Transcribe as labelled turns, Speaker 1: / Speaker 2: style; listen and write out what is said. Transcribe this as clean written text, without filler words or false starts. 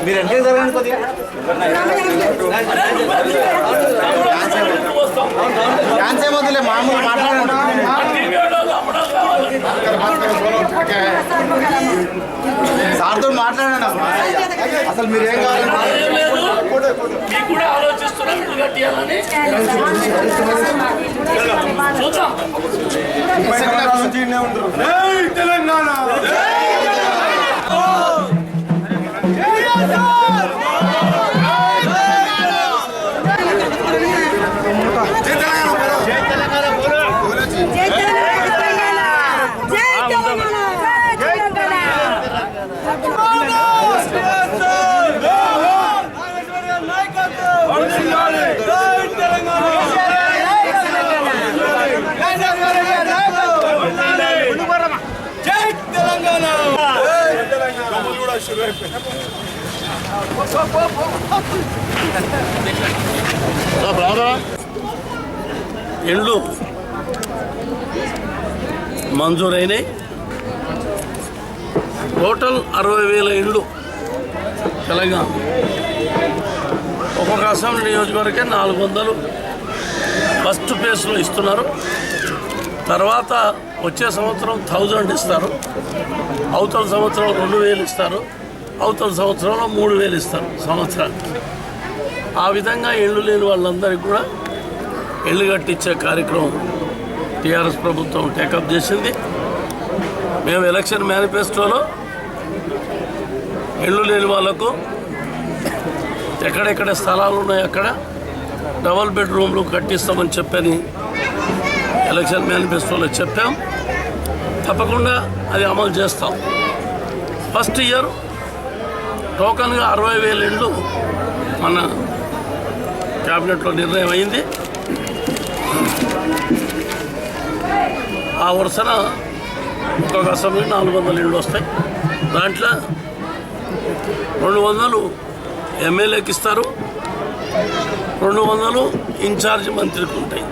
Speaker 1: మీరు ఎంత జరగండి కొద్దిగా డాన్స్ ఏమవుతులే మామూలు మాట్లాడండి సార్తో మాట్లాడండి అసలు మీరు ఏం కావాలి
Speaker 2: తెలంగాణ
Speaker 3: ఇండ్లు మంజూరైనాయి. టోటల్ 60,000 ఇండ్లు తెలంగాణ. ఒక్కొక్క అసెంబ్లీ నియోజకవర్గం 400 ఫస్ట్ ఫేజ్లో ఇస్తున్నారు. తర్వాత వచ్చే సంవత్సరం 1000 ఇస్తారు. అవతల సంవత్సరం 2000 ఇస్తారు. అవతల సంవత్సరంలో 3000 ఇస్తారు సంవత్సరానికి. ఆ విధంగా ఇళ్ళు లేని వాళ్ళందరికీ కూడా ఇళ్ళు కట్టించే కార్యక్రమం టీఆర్ఎస్ ప్రభుత్వం టేకప్ చేసింది. మేము ఎలక్షన్ మేనిఫెస్టోలో ఇళ్ళు లేని వాళ్ళకు ఎక్కడెక్కడ స్థలాలు ఉన్నాయో అక్కడ డబల్ బెడ్రూమ్లు కట్టిస్తామని చెప్పని ఎలక్షన్ మేనిఫెస్టోలో చెప్పాం. తప్పకుండా అది అమలు చేస్తాం. ఫస్ట్ ఇయర్ టోకన్గా 60,000 ఇండ్లు మన క్యాబినెట్లో నిర్ణయం అయింది. ఆ వరుసన ఒక్కొక్క అసెంబ్లీ 400 ఇండ్లు వస్తాయి. దాంట్లో 200 ఎమ్మెల్యేకి ఇస్తారు, 200 ఇన్ఛార్జ్ మంత్రికి ఉంటాయి.